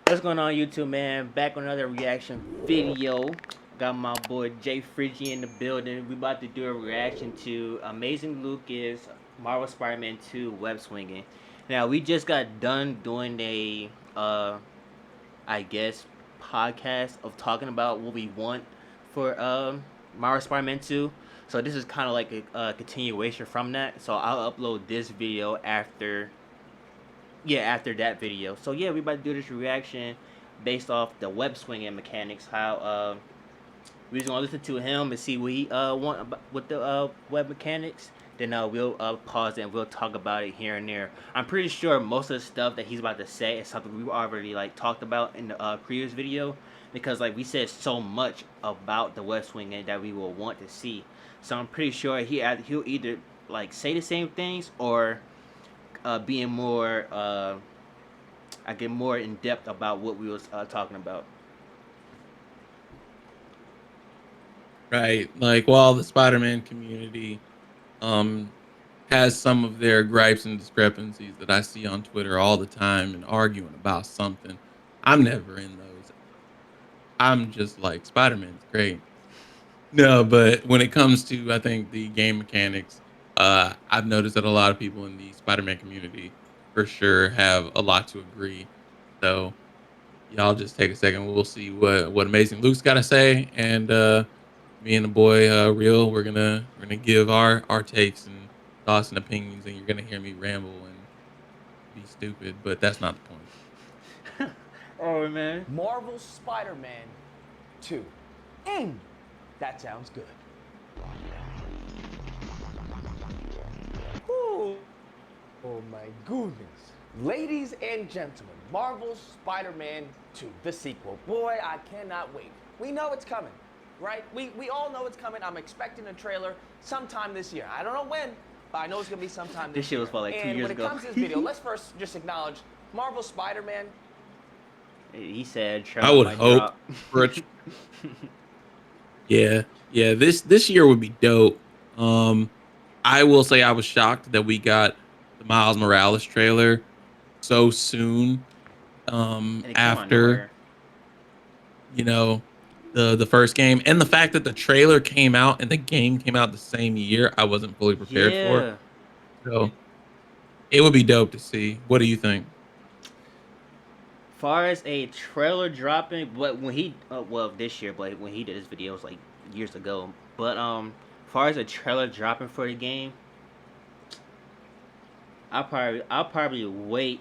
What's going on, YouTube, man? Back on another reaction video. Got my boy Jay Phrygian in the building. We about to do a reaction to Amazing Lucas Marvel Spider-Man 2 web swinging. Now we just got done doing a I guess podcast of talking about what we want for Marvel Spider-Man 2. So this is kind of like a continuation from that. So I'll upload this video after that video. So yeah, we about to do this reaction based off the web swinging mechanics. How we just gonna listen to him and see what he want about, with the web mechanics. Then we'll pause and we'll talk about it here and there. I'm pretty sure most of the stuff that he's about to say is something we already like talked about in the previous video, because like we said so much about the web swinging that we will want to see. So I'm pretty sure he'll either like say the same things or being more I get more in depth about what we was talking about. Right. Like while the Spider-Man community um has some of their gripes and discrepancies that I see on Twitter all the time and arguing about something, I'm never in those. I'm just like Spider-Man's great. No, but when it comes to I think the game mechanics, I've noticed that a lot of people in the Spider-Man community for sure have a lot to agree. So y'all just take a second. We'll see what Amazing Luke's got to say, and me and the boy Real, we're gonna give our takes and thoughts and opinions, and you're gonna hear me ramble and be stupid, but that's not the point. Oh man. Marvel Spider-Man 2. That sounds good. Ooh. Oh my goodness. Ladies and gentlemen, Marvel Spider-Man 2, the sequel. Boy, I cannot wait. We know it's coming, right? We all know it's coming. I'm expecting a trailer sometime this year. I don't know when, but I know it's going to be sometime this This shit year. was for like 2 And years when ago. it comes to this video, let's first just acknowledge Marvel Spider-Man. He said I trailer would might hope drop. for a yeah. This year would be dope. Um, I will say I was shocked that we got the Miles Morales trailer so soon. And it came out of After nowhere. the first game, and the fact that the trailer came out and the game came out the same year, I wasn't fully prepared for. Yeah. So it would be dope to see. What do you think? Far as a trailer dropping, but when he well this year, but when he did his videos like years ago. But far as a trailer dropping for the game, I'll probably wait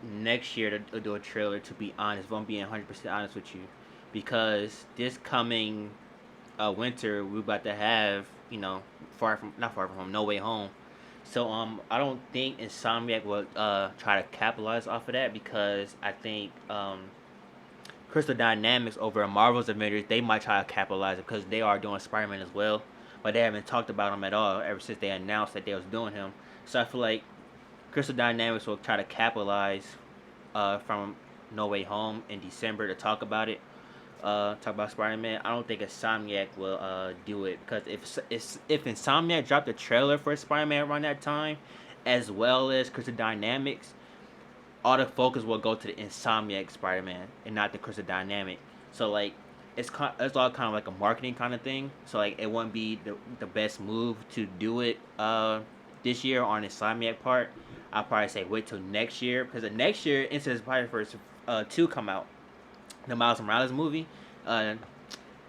next year to do a trailer. To be honest, if I'm being 100% honest with you, because this coming winter we about to have not far from home, No Way Home. So I don't think Insomniac will try to capitalize off of that, because I think Crystal Dynamics over at Marvel's Avengers, they might try to capitalize it because they are doing Spider-Man as well, but they haven't talked about him at all ever since they announced that they was doing him. So I feel like Crystal Dynamics will try to capitalize from No Way Home in December to talk about it. Talk about Spider-Man. I don't think Insomniac will do it, because if Insomniac dropped a trailer for Spider-Man around that time, as well as Crystal Dynamics, all the focus will go to the Insomniac Spider-Man and not the Crystal Dynamic. So like it's all kind of like a marketing kind of thing. So like it wouldn't be the best move to do it this year on Insomniac part. I'll probably say wait till next year, because the next year Into the Spider-Verse 2 come out, the Miles Morales movie. Uh,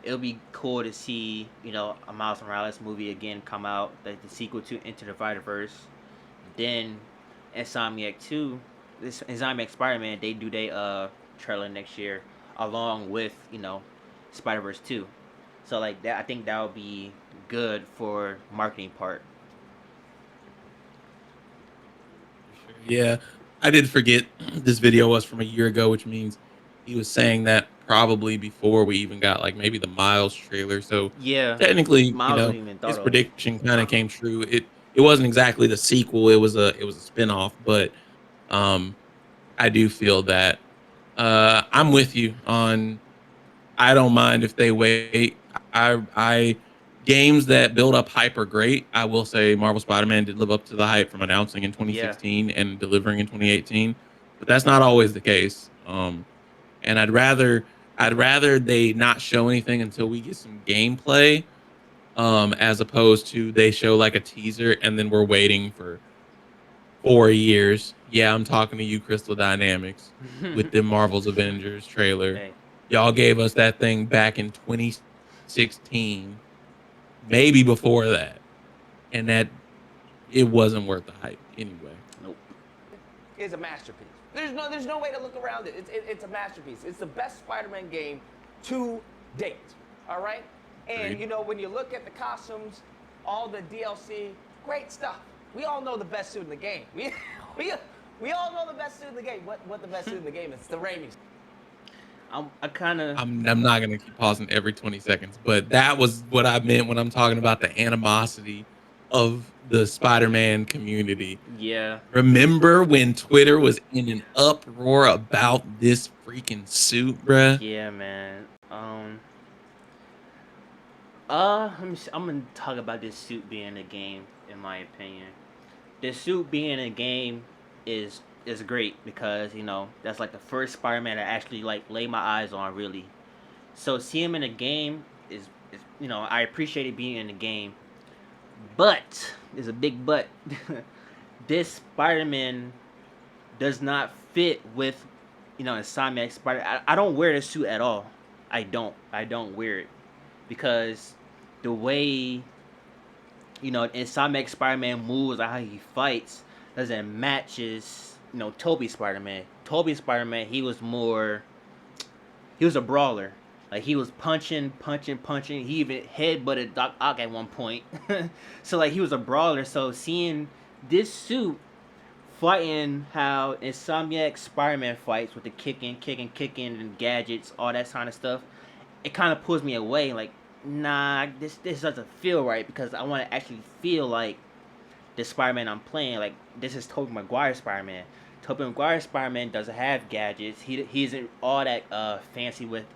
it'll be cool to see a Miles Morales movie again come out, like the sequel to Into the Spider-Verse. Then Insomniac 2, this Insomniac Spider-Man, they do their trailer next year along with Spider-Verse 2. So like that, I think that would be good for marketing part. Yeah, I did forget this video was from a year ago, which means he was saying that probably before we even got like maybe the Miles trailer. So Yeah, technically, Miles wasn't even thought his of. prediction kind of came true. It wasn't exactly the sequel. It was a spinoff, but um I do feel that I'm with you on. I don't mind if they wait. I games that build up hype are great. I will say Marvel Spider-Man did live up to the hype from announcing in Yeah, 2016 and delivering in 2018, but that's not always the case. and I'd rather they not show anything until we get some gameplay, as opposed to they show like a teaser and then we're waiting for 4 years. Yeah, I'm talking to you, Crystal Dynamics, with the Marvel's Avengers trailer. Hey, Y'all gave us that thing back in 2016, maybe before that, and that it wasn't worth the hype anyway. nope. Is a masterpiece. There's no way to look around it. It's a masterpiece. It's the best Spider-Man game to date. All right. And Agreed. when you look at the costumes, all the DLC, great stuff. We all know the best suit in the game. We all know the best suit in the game. What the best suit in the game is? The Raimi's. I kind of I'm not gonna keep pausing every 20 seconds, but that was what I meant when I'm talking about the animosity of the Spider-Man community. yeah. Remember when Twitter was in an uproar about this freaking suit, bruh? Yeah, man. Let me see. I'm gonna talk about this suit being in the game. In my opinion, this suit being in a game is great because that's like the first Spider-Man I actually like lay my eyes on really. So see him in a game is I appreciate it being in the game, but there's a big but. This Spider-Man does not fit with Insomniac Spider. I don't wear the suit at all. I don't wear it because the way Insomniac Spider-Man moves or how he fights doesn't match his Toby Spider-Man. Toby Spider-Man, he was a brawler. Like he was punching. He even headbutted Doc Ock at one point. So like he was a brawler. So seeing this suit fighting how Insomniac Spider-Man fights with the kicking, and gadgets, all that kind of stuff, it kind of pulls me away. Like, nah, this doesn't feel right because I want to actually feel like the Spider-Man I'm playing. Like, this is Tobey Maguire Spider-Man. Tobey Maguire Spider-Man doesn't have gadgets. He isn't all that fancy with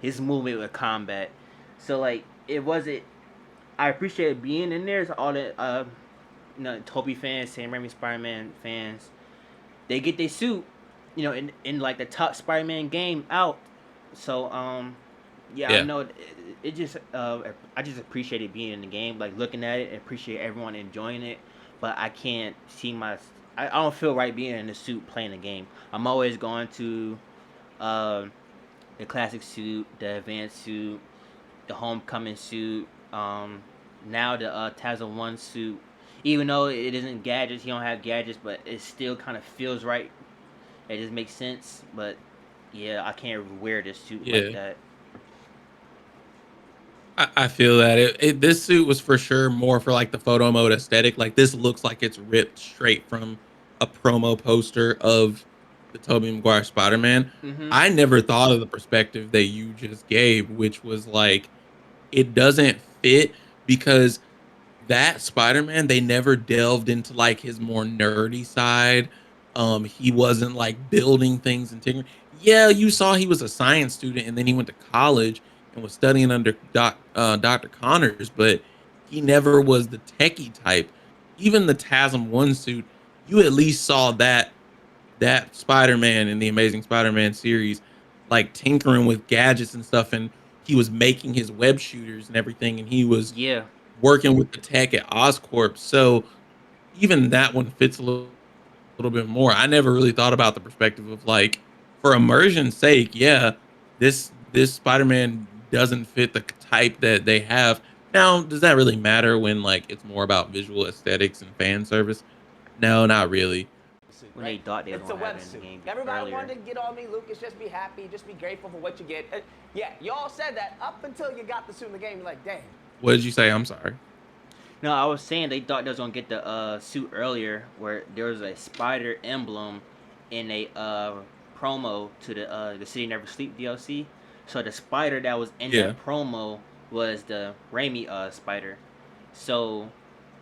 his movement with combat. So like, it wasn't. I appreciate being in there. So all the Toby fans, Sam Raimi Spider-Man fans, they get their suit, in like the top Spider-Man game out. So yeah, I Yeah. know it just I just appreciate it being in the game, like looking at it, and appreciate everyone enjoying it. But I can't see I don't feel right being in the suit playing the game. I'm always going to uh, the classic suit, the advanced suit, the homecoming suit, now the Tazo One suit. Even though it isn't gadgets, he don't have gadgets, but it still kind of feels right. It just makes sense. But yeah, I can't wear this suit like Yeah. that. I feel that this suit was for sure more for like the photo mode aesthetic. Like this looks like it's ripped straight from a promo poster of the Tobey Maguire Spider-Man. Mhm. I never thought of the perspective that you just gave, which was like it doesn't fit because that Spider-Man, they never delved into like his more nerdy side. He wasn't like building things and tinkering. Yeah, you saw he was a science student and then he went to college and was studying under Dr. Connors, but he never was the techie type. Even the TASM 1 suit, you at least saw that Spider-Man in the Amazing Spider-Man series, like tinkering with gadgets and stuff, and he was making his web shooters and everything, and he was Yeah. working with the tech at Oscorp. So even that one fits a little bit more. I never really thought about the perspective of like, for immersion's sake, yeah, this Spider-Man doesn't fit the type that they have. Now, does that really matter when like it's more about visual aesthetics and fan service? No, not really. Suit, When they right? thought they was It's a gonna have it in the wetsuit. game Everybody earlier. wanted to get on me, Lucas. Just be happy. Just be grateful for what you get. Yeah, y'all said that up until you got the suit in the game. You're like, dang. What did you say? I'm sorry. No, I was saying they thought they was gonna get the suit earlier, where there was a spider emblem in a promo to the City Never Sleep DLC. So the spider that was in Yeah. that promo was the Raimi spider. So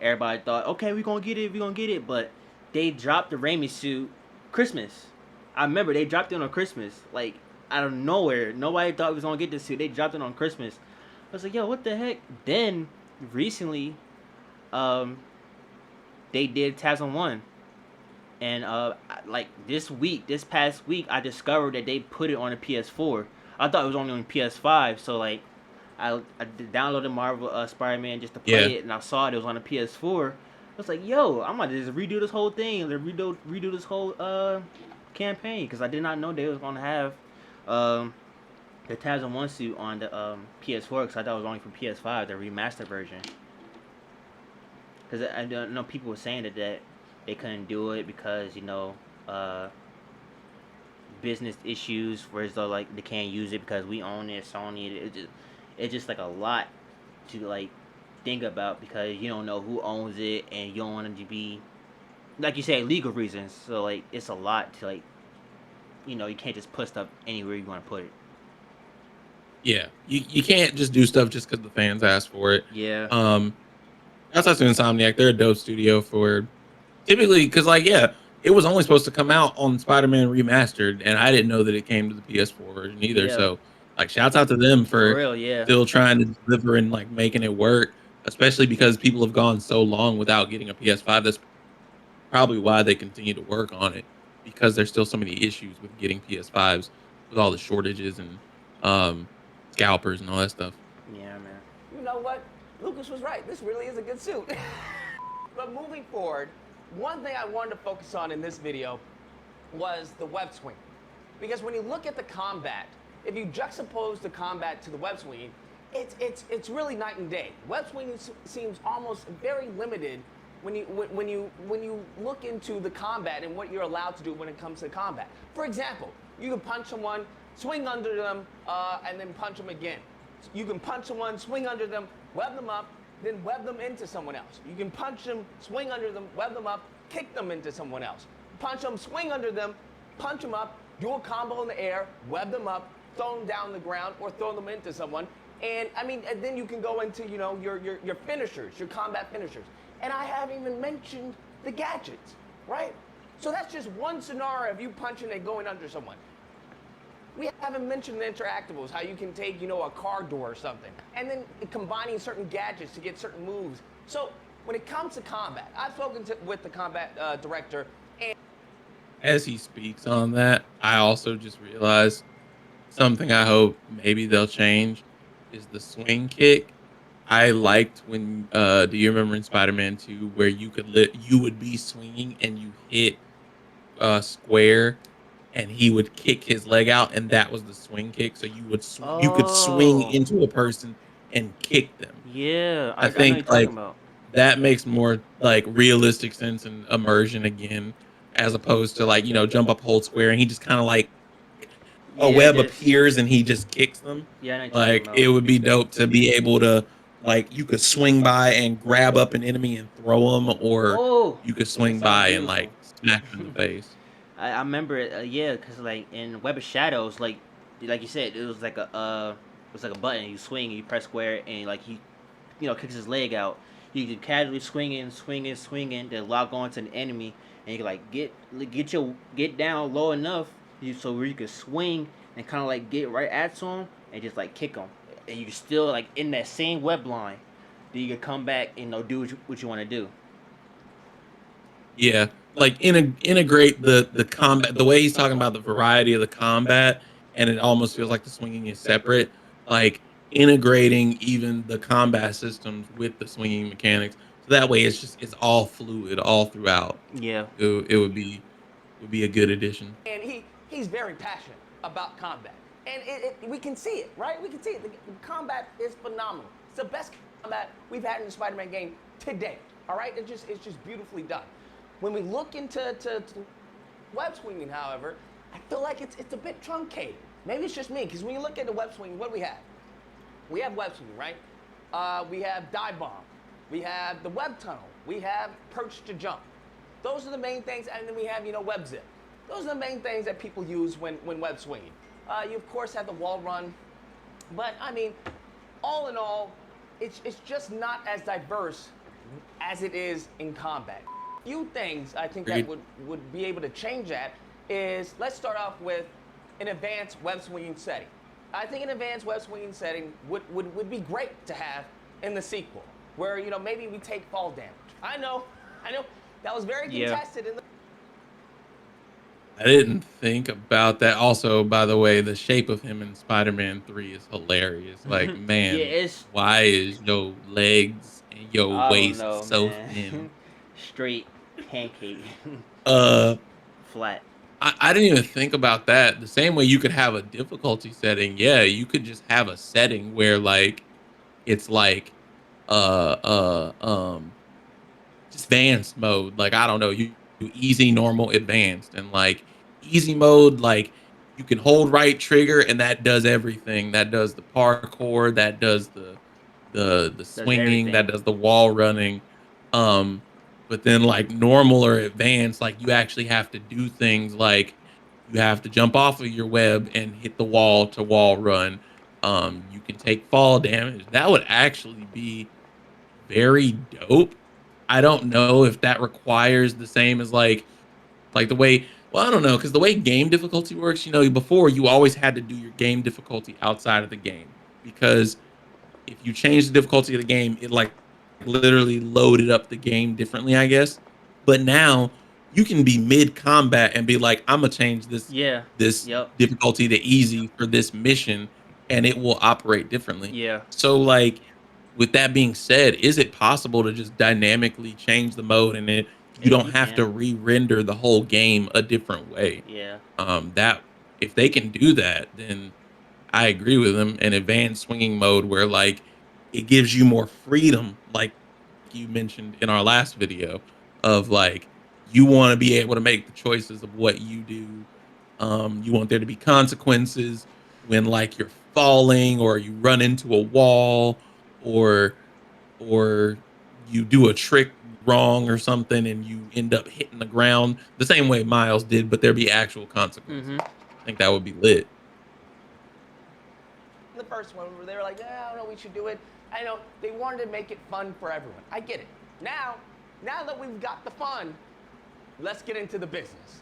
everybody thought, okay, we gonna get it, but they dropped the Raimi suit Christmas. I remember they dropped it on Christmas, like out of nowhere. Nobody thought we was gonna get this suit. They dropped it on Christmas. I was like, yo, what the heck? Then recently, um, they did Tazon 1. And like this past week, I discovered that they put it on the PS4. I thought it was only on PS5. So like, I downloaded Marvel Spider-Man just to Yeah. play it, and I saw it was on the PS4. I was like, yo, I'm gonna just redo this whole thing, redo this whole campaign, because I did not know they was gonna have the Tabs and One Suit on the PS4, because I thought it was only for PS5, the remastered version. Because I don't know, people were saying that they couldn't do it because business issues, whereas though like they can't use it because we own it, Sony. It's just like a lot to like think about, because you don't know who owns it, and you don't want it to be, like you say, legal reasons. So like it's a lot to like, you can't just put stuff anywhere you want to put it. Yeah, you can't just do stuff just because the fans ask for it. Yeah. That's to Insomniac. They're a dope studio for typically, because like, yeah, it was only supposed to come out on Spider-Man Remastered, and I didn't know that it came to the PS4 version either. Yeah. So like, shouts out to them For for real, yeah. still trying to deliver and like making it work, especially because people have gone so long without getting a PS5. That's probably why they continue to work on it, because there's still so many issues with getting PS5s with all the shortages and scalpers and all that stuff. Yeah, man. You know what? Lucas was right. This really is a good suit. But moving forward, one thing I wanted to focus on in this video was the web swing. Because when you look at the combat, if you juxtapose the combat to the web swing, it's really night and day. Web swinging seems almost very limited when you look into the combat and what you're allowed to do when it comes to combat. For example, you can punch someone, swing under them, and then punch them again. You can punch someone, swing under them, web them up, then web them into someone else. You can punch them, swing under them, web them up, kick them into someone else. Punch them, swing under them, punch them up, do a combo in the air, web them up, throw them down the ground, or throw them into someone. And I mean, and then you can go into your finishers, your combat finishers. And I haven't even mentioned the gadgets, right? So that's just one scenario of you punching and going under someone. We haven't mentioned the interactables, how you can take, a car door or something, and then combining certain gadgets to get certain moves. So when it comes to combat, I've spoken with the combat director, and As he speaks on that, I also just realized something I hope maybe they'll change is the swing kick. I liked when do you remember in Spider-Man 2 where you would be swinging and you hit square and he would kick his leg out, and that was the swing kick. So you could swing Oh. into a person and kick them. Yeah, I I know what you're think talking like about. that makes more like realistic sense and immersion again, as opposed to like jump up, hold square, and he just kind of like a Yeah, web just appears and he just kicks them. yeah, I know what you're talking Like about. it would be dope to be able to like you could swing by and grab up an enemy and throw them, or Oh, you could that swing sounds by and beautiful. like smack them in the face. I remember it, yeah, because like in Web of Shadows, like you said, it was like a button. You swing, you press square, and like he, kicks his leg out. You can casually swinging, then lock on to the enemy, and you can like get down low enough, so where you can swing and kind of like get right at him and just like kick him, and you can still like in that same web line. Then you can come back and do what you want to do. Yeah, like integrate the combat, the way he's talking about the variety of the combat, and it almost feels like the swinging is separate. Like integrating even the combat systems with the swinging mechanics, so that way it's all fluid all throughout. Yeah. It would be a good addition. and he's very passionate about combat, and we can see it, right? We can see it. The combat is phenomenal. It's the best combat we've had in the Spider-Man game today. All right, it's just beautifully done. When we look into web swinging, however, I feel like it's a bit truncated. Maybe it's just me, because when you look at the web swinging, what do we have? We have web swinging, right? We have dive bomb. We have the web tunnel. We have perch to jump. Those are the main things, and then we have, web zip. Those are the main things that people use when web swinging. You, of course, have the wall run, but, I mean, all in all, it's just not as diverse as it is in combat. Few things I think that would be able to change that is, let's start off with an advanced web swinging setting. I think an advanced web swinging setting would be great to have in the sequel, where maybe we take fall damage. I know that was very contested in the I didn't think about that. Also, by the way, the shape of him in Spider-Man 3 is hilarious. Like, Yeah, man, it's why is your legs and your I don't waist know, so man. thin? Straight pancake, Uh, flat. I didn't even think about that. The same way you could have a difficulty setting. Yeah, you could just have a setting where like it's like uh uh um just advanced mode. Like I don't know, you do easy, normal, advanced, and like easy mode, like you can hold right trigger and that does everything. That does the parkour, that does the Does swinging, that everything. does the wall running. Um, but then like normal or advanced, like you actually have to do things like you have to jump off of your web and hit the wall to wall run. You can take fall damage. That would actually be very dope. I don't know if that requires the same as like the way well, I don't know because the way game difficulty works, before you always had to do your game difficulty outside of the game because if you change the difficulty of the game, it like literally loaded up the game differently, I guess. But now you can be mid combat and be like, I'm gonna change this Yeah. this Yep. difficulty to easy for this mission, and it will operate differently. Yeah. So like with that being said, is it possible to just dynamically change the mode and you don't You have to can. re-render the whole game a different way? Yeah. That if they can do that, then I agree with him. An advanced swinging mode where like it gives you more freedom, like you mentioned in our last video, of like you want to be able to make the choices of what you do. You want there to be consequences when like you're falling or you run into a wall or or you do a trick wrong or something and you end up hitting the ground the same way Miles did, but there be actual consequences. Mhm. I think that would be lit. The first one where they were like, I don't know, we should do it. I know they wanted to make it fun for everyone. I get it. Now that we've got the fun, let's get into the business.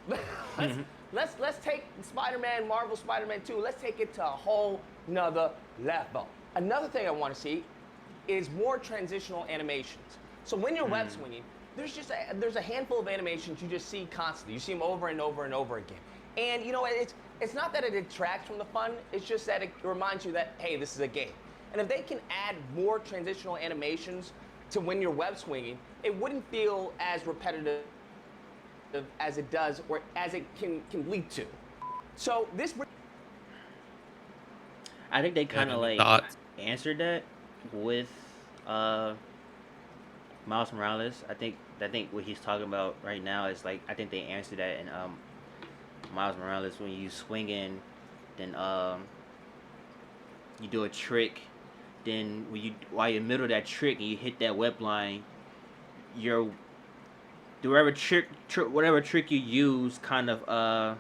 let's, Mhm. let's take Spider-Man, Marvel Spider-Man 2, let's take it to a whole nother level. Another thing I want to see is more transitional animations. So when you're web swinging, there's a handful of animations you just see constantly. You see them over and over and over again. And it's not that it detracts from the fun, it's just that it reminds you that, hey, this is a game. And if they can add more transitional animations to when you're web swinging, it wouldn't feel as repetitive as it does or as it can lead to. So this I think they Yeah, kind of any like thoughts? answered that with uh Miles Morales. I think what he's talking about right now is like I think they answered that in Miles Morales when you swing in, then you do a trick, then while you're in the middle of that trick and you hit that web line, your whatever trick you use kind of I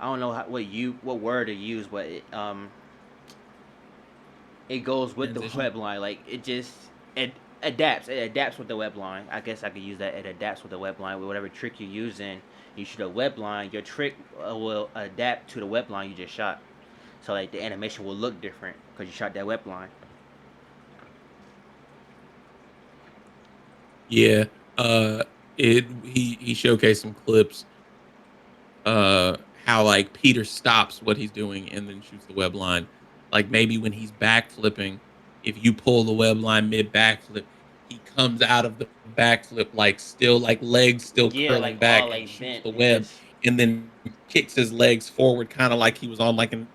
don't know what word to use, but it goes with the Transition? web line. Like it adapts. It adapts with the web line. I guess I could use that. It adapts with the web line. With whatever trick you're using, you shoot a web line. Your trick will adapt to the web line you just shot. So like the animation will look different because you shot that web line. Yeah. Uh he showcased some clips how like Peter stops what he's doing and then shoots the web line. Like maybe when he's backflipping, if you pull the web line mid backflip, he comes out of the backflip like still like legs still Yeah, curling like all back and like shoots bent the and web just and then kicks his legs forward kind of like he was on like an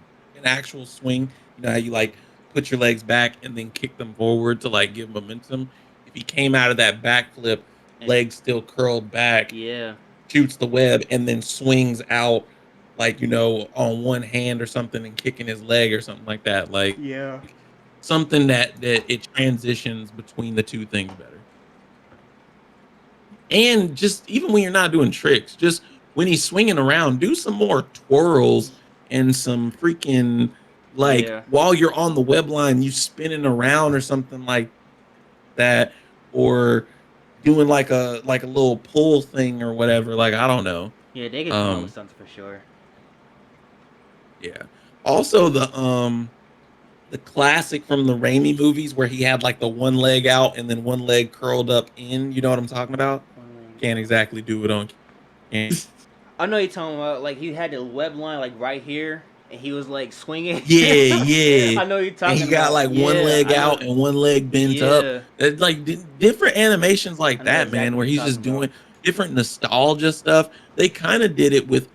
actual swing. You know how you like put your legs back and then kick them forward to like give momentum. If he came out of that backflip, and legs still curled back, yeah, shoots the web and then swings out like on one hand or something and kicking his leg or something like that, like yeah, something that it transitions between the two things better. And just even when you're not doing tricks, just when he's swinging around, do some more twirls and some freaking like yeah, while you're on the web line you spinning around or something like that, or doing like a little pull thing or whatever, like I don't know. yeah. They could come up with um something for sure. Yeah. Also, the classic from the Raimi movies where he had like the one leg out and then one leg curled up in. You know what I'm talking about? One leg Can't out. exactly do it on camera. I know you're talking about like he had the web line like right here, and he was like swinging. Yeah, yeah. I know you're And he talking got about. like one Yeah, leg I out know. and one leg bent up. Yeah, It's like different animations I like know that, man, exactly where what you're he's talking just about. doing different nostalgia stuff. They kind of did it with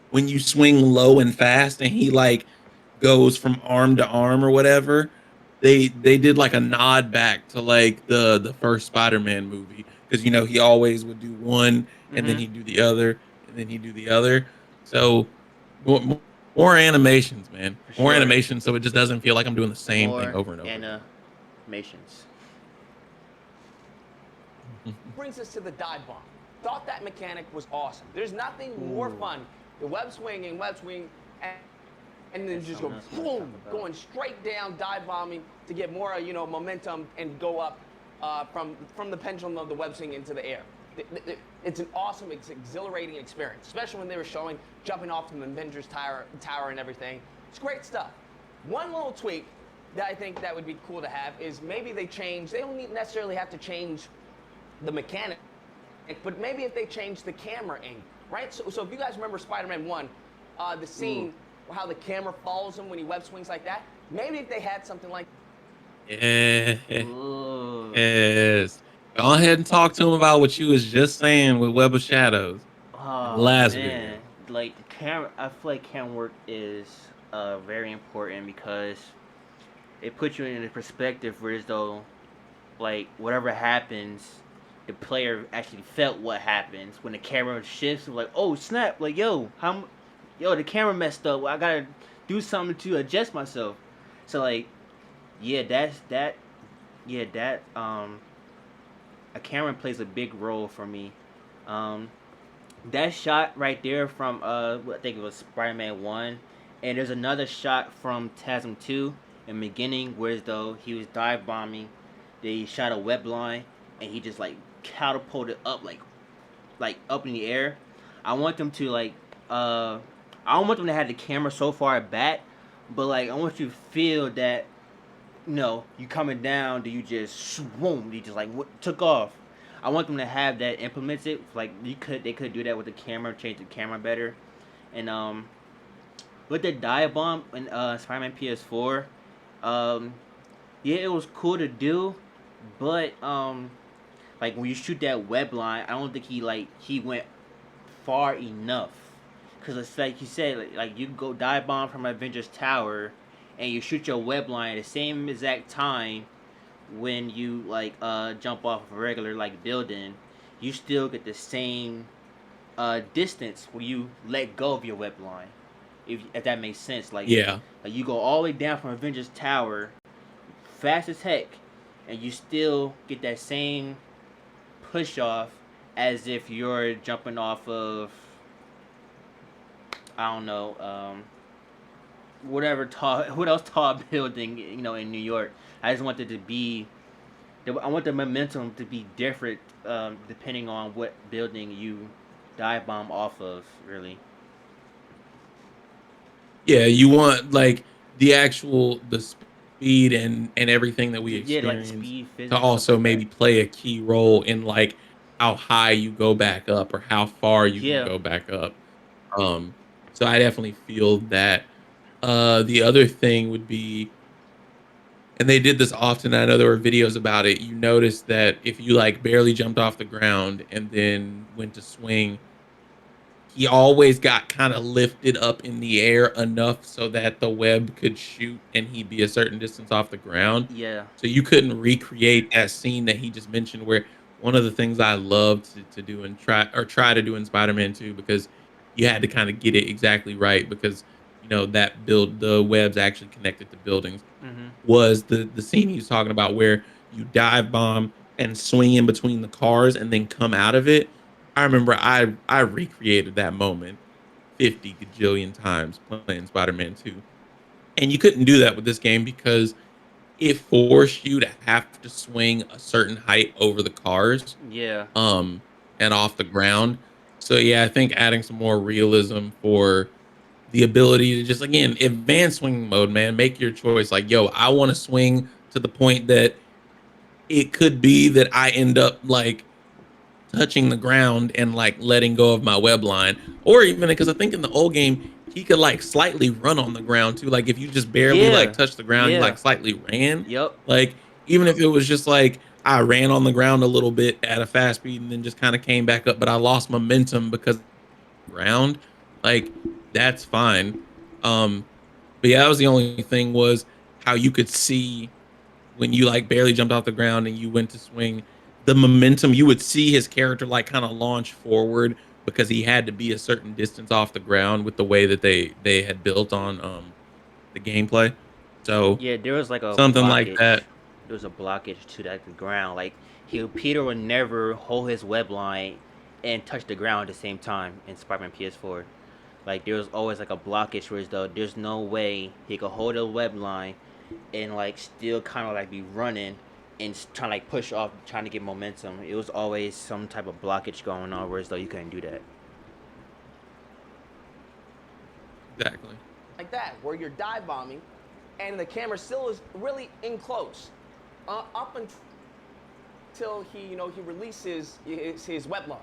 when you swing low and fast and he like goes from arm to arm or whatever. They did like a nod back to like the first Spider-Man movie because he always would do one and then Mhm. he'd do the other and then he'd do the other. So more animations, man. For More sure. animations, so it just doesn't feel like I'm doing the same thing More over and over again. animations. Brings us to the dive bomb. Thought that mechanic was awesome. There's nothing more Ooh, fun than web swing, and then that's just go something else I want to talk boom, about. going straight down, dive bombing to get more, momentum and go up from the pendulum of the web swing into the air. It's an awesome, it's exhilarating experience, especially when they were showing jumping off from the Avengers tower and everything. It's great stuff. One little tweak that I think that would be cool to have is maybe they don't necessarily have to change the mechanic, but maybe if they change the camera angle, right? So if you guys remember Spider-Man 1, the Ooh, scene how the camera follows him when he web swings like that, maybe if they had something like Yeah. ooh. Yes. Go ahead and talk to him about what you was just saying with Web of Shadows in the Oh last man, video. like camera. I feel like camera work is very important because it puts you in a perspective where as though like whatever happens, the player actually felt what happens when the camera shifts. Like, oh snap! Like, yo, the camera messed up. Well, I gotta do something to adjust myself. So like, yeah, that's that. Yeah, that a camera plays a big role for me. Um, that shot right there from I think it was Spider-Man 1, and there's another shot from TASM 2 in the beginning where as though he was dive bombing, they shot a web line and he just like catapulted up like up in the air. I want them to like I don't want them to have the camera so far back, but like I want you to feel that you coming down, do you just swoom, you just like took off. I want them to have that implemented. Like they could do that with the camera, change the camera better, and with the dive bomb in Spider-Man PS4, um, yeah, it was cool to do, but like when you shoot that web line, I don't think he went far enough. Cause it's like you said, like you go dive bomb from Avengers Tower, and you shoot your web line at the same exact time when you like jump off of a regular like building, you still get the same distance when you let go of your web line. If that makes sense, Yeah. like you go all the way down from Avengers Tower, fast as heck, and you still get that same push off as if you're jumping off of I don't know whatever tall what else tall building in New York. I just want it to be I want the momentum to be different depending on what building you dive bomb off of. Really, Yeah, you want like the speed and everything that we yeah, like the experience speed, to physics, stuff also like that. maybe play a key role in like how high you go back up or how far you can Yeah, go back up. Um, so I definitely feel that. The other thing would be, and they did this often. I know there were videos about it. You notice that if you like barely jumped off the ground and then went to swing, he always got kind of lifted up in the air enough so that the web could shoot and he'd be a certain distance off the ground. yeah, So you couldn't recreate that scene that he just mentioned where one of the things I love to do and try to do in Spider-Man 2 because you had to kind of get it exactly right because that build the webs actually connected to buildings mm-hmm. was the scene he was talking about where you dive bomb and swing in between the cars and then come out of it. I remember I recreated that moment 50 gajillion times playing Spider-Man 2. And you couldn't do that with this game because it forced you to have to swing a certain height over the cars, Yeah, um, and off the ground. So yeah, I think adding some more realism for the ability to just again advanced swinging mode, man. Make your choice. Like, yo, I want to swing to the point that it could be that I end up like touching the ground and like letting go of my web line. Or even because I think in the old game, he could like slightly run on the ground too. Like if you just barely like Yeah, touch the ground, you yeah, like slightly ran. yep. Like even if it was just like I ran on the ground a little bit at a fast speed and then just kind of came back up, but I lost momentum because of the ground, like that's fine. Um, but yeah, that was the only thing was how you could see when you like barely jumped off the ground and you went to swing, the momentum you would see his character like kind of launch forward because he had to be a certain distance off the ground with the way that they had built on the gameplay. So Yeah, there was like a something like blockage. that. There was a blockage to that the ground. Like Peter would never hold his web line and touch the ground at the same time in Spider-Man PS4. Like there was always like a blockage where though there's no way he could hold a web line and like still kind of like be running and trying to like push off, trying to get momentum. It was always some type of blockage going on, whereas though you couldn't do that. Exactly. Like that, where you're dive bombing, and the camera still is really in close, up until he releases his web line.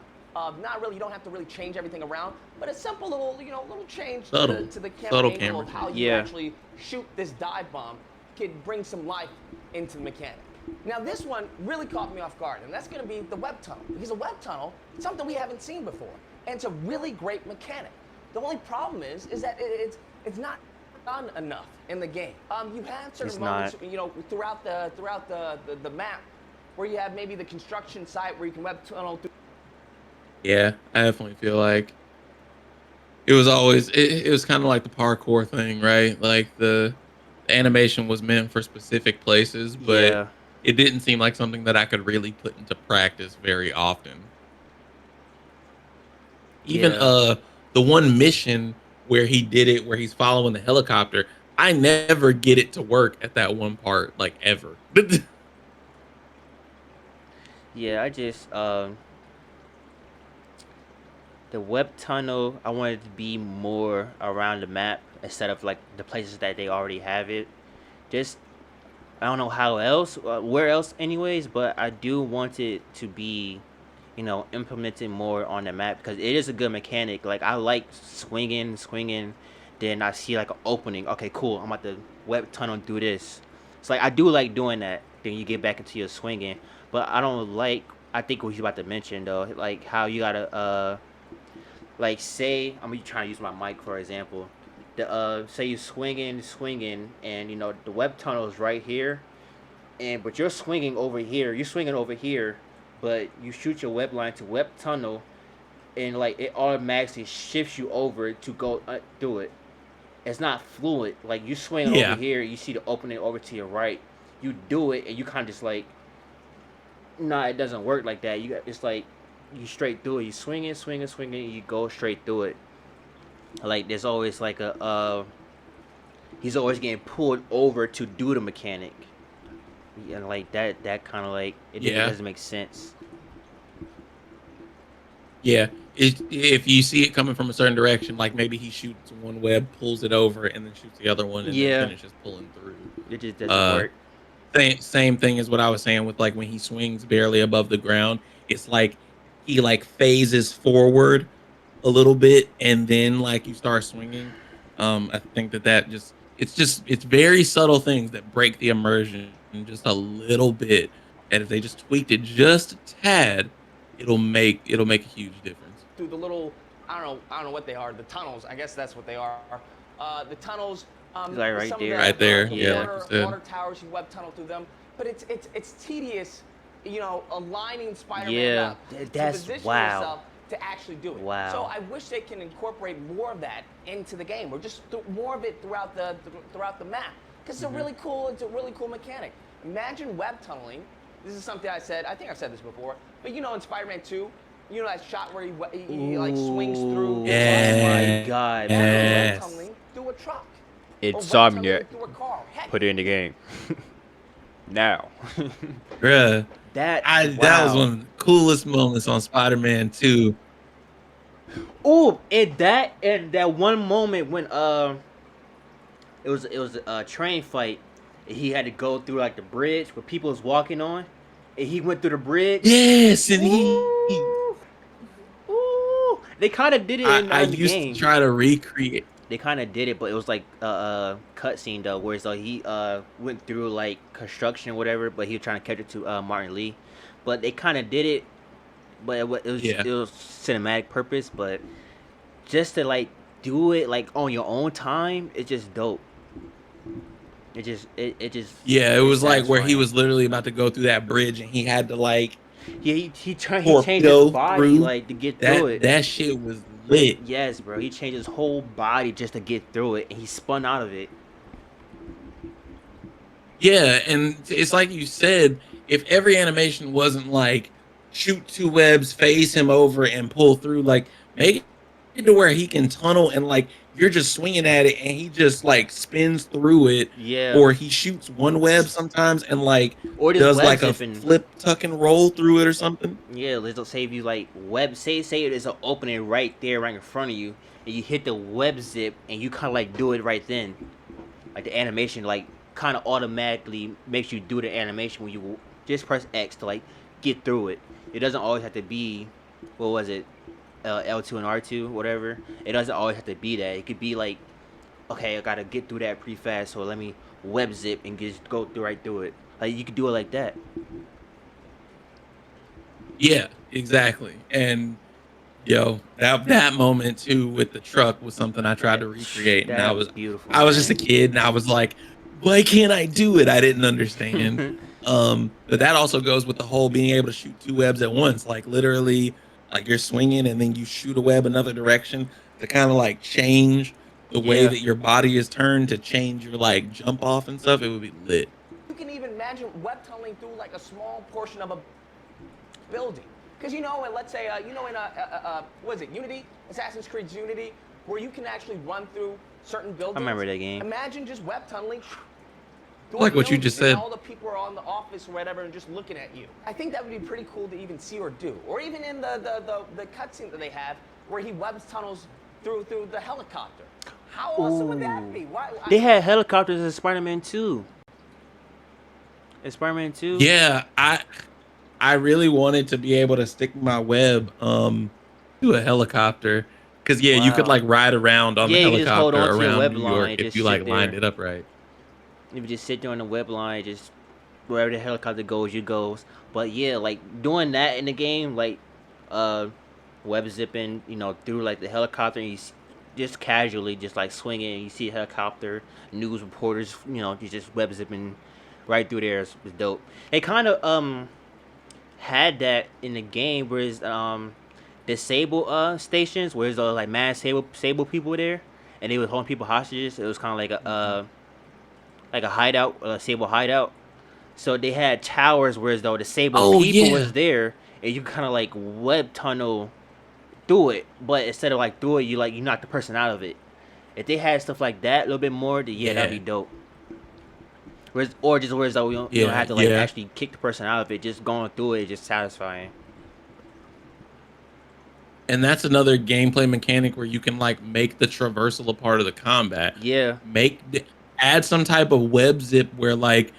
Not really, you don't have to really change everything around, but a simple little change Subtle. to the camera Subtle angle camera of how change. you Yeah. actually shoot this dive bomb could bring some life into the mechanic. Now this one really caught me off guard, and that's going to be the web tunnel, because a web tunnel is something we haven't seen before, and it's a really great mechanic. The only problem is that it's not done enough in the game. You have certain It's moments, not. throughout the map, where you have maybe the construction site where you can web tunnel through. Yeah, I definitely feel like it was always it was kind of like the parkour thing, right? Like the animation was meant for specific places, but Yeah, it didn't seem like something that I could really put into practice very often. Even yeah, the one mission where he did it where he's following the helicopter, I never get it to work at that one part like ever. yeah. I just the web tunnel. I wanted to be more around the map instead of like the places that they already have it. Just I don't know how else, where else, anyways. But I do want it to be, implemented more on the map because it is a good mechanic. Like I like swinging. Then I see like an opening. Okay, cool. I'm about to web tunnel and do this. It's like I do like doing that. Then you get back into your swinging, but I don't like. I think what he's about to mention though, like how you gotta like say I'm trying to use my mic for example. The say you swinging, and the web tunnel is right here, and but you're swinging over here. You're swinging over here, but you shoot your web line to web tunnel, and like it automatically shifts you over to go through it. It's not fluid. Like you swing over Yeah. here, you see the opening over to your right. You do it, and you kind of just like, nah, it doesn't work like that. It's like you straight through it. You swinging, and you go straight through it. Like there's always like a he's always getting pulled over to do the mechanic. And like that kind of like it Yeah. doesn't make sense. Yeah. If you see it coming from a certain direction, like maybe he shoots one web, pulls it over, and then shoots the other one, and then Yeah, finishes pulling through. it just doesn't Uh, work. same thing as what I was saying with like when he swings barely above the ground. It's like he like phases forward a little bit, and then like you start swinging. I think that it's very subtle things that break the immersion just a little bit, and if they just tweaked it just a tad, it'll make a huge difference. Through the little, I don't know what they are, the tunnels. I guess that's what they are. The tunnels. It's like right Some of there. Right there, the yeah, Yeah. like you said. water towers. You web tunnel through them, but it's tedious. Aligning Spider-Man Yeah, up to that's position wow. yourself to actually do it. Wow. So I wish they can incorporate more of that into the game, or just more of it throughout the map, because it's a really cool. It's a really cool mechanic. Imagine web tunneling. This is something I said. I think I've said this before, but in Spider-Man 2, that shot where he like swings through. Ooh, Yeah. Oh my god, Imagine web Yes. tunneling through a truck. Insomniac. Or web tunneling through a car. Heck, Put it in the game. Now. Bruh. That That was wow. one of the coolest moments on Spider-Man 2. Oh, and that one moment when it was a train fight. And he had to go through like the bridge where people was walking on, and he went through the bridge. Yes, and he Woo! They kind of did it I in the used to game. try to recreate. They kind of did it, but it was like cutscene though, where so he went through like construction or whatever, but he was trying to catch it to Martin Lee. But they kind of did it, but Yeah. it was cinematic purpose. But just to like do it like on your own time, it's just dope. It just Yeah, it it's was like where he satisfying. was literally about to go through that bridge and he had to like Yeah, he changed his torpedo body through. like to get through it. That shit was lit. Yes, bro. He changed his whole body just to get through it, and he spun out of it. Yeah, and it's like you said, if every animation wasn't like shoot two webs, phase him over, and pull through, like make it to where he can tunnel and like you're just swinging at it and he just like spins through it, Yeah. or he shoots one web sometimes and like Or just does web like a zipping. flip, tuck, and roll through it or something. Yeah, it'll save you like web. Say there's an opening right there, right in front of you, and you hit the web zip, and you kind of like do it right then. Like the animation, like kind of automatically makes you do the animation when you just press X to like get through it. It doesn't always have to be, what was it, L2 and R2, whatever. It doesn't always have to be that. It could be like, okay, I gotta get through that pretty fast, so let me web zip and just go right through it. Like you could do it like that. Yeah, exactly. And yo, that moment too with the truck was something I tried to recreate, and That was beautiful. I was just a kid, and I was like, why can't I do it? I didn't understand. But that also goes with the whole being able to shoot two webs at once, like literally, like you're swinging and then you shoot a web another direction to kind of like change the way that your body is turned to change your like jump off and stuff. It would be lit. You can even imagine web tunneling through like a small portion of a building. Because you know, and let's say, you know, in what is it, Unity? Assassin's Creed Unity, where you can actually run through certain buildings. I remember that game. Imagine just web tunneling. Like what you just said. All the people are on the office or whatever and just looking at you. I think that would be pretty cool to even see or do. Or even in the cutscene that they have where he web tunnels through the helicopter. How awesome would that be? They had helicopters in Spider-Man 2. In Spider-Man 2? Yeah, I really wanted to be able to stick my web to a helicopter. Because you could like ride around on the helicopter around New York if you like lined it up right. You would just sit there on the web line, just wherever the helicopter goes, you goes. But yeah, like doing that in the game, like web zipping, you know, through like the helicopter, and you just casually just like swinging, and you see a helicopter, news reporters, you know, you just web zipping right through there. It's dope. They kind of had that in the game, whereas disable stations, where there's like mad sable people there, and they were holding people hostages. It was kind of like a hideout, a sable hideout. So they had towers where as though the sable people was there, and you kind of like web tunnel through it. But instead of like through it, you knock the person out of it. If they had stuff like that a little bit more, then that'd be dope. Whereas though you don't have to like actually kick the person out of it, just going through it is just satisfying. And that's another gameplay mechanic where you can like make the traversal a part of the combat. Yeah. Add some type of web zip where like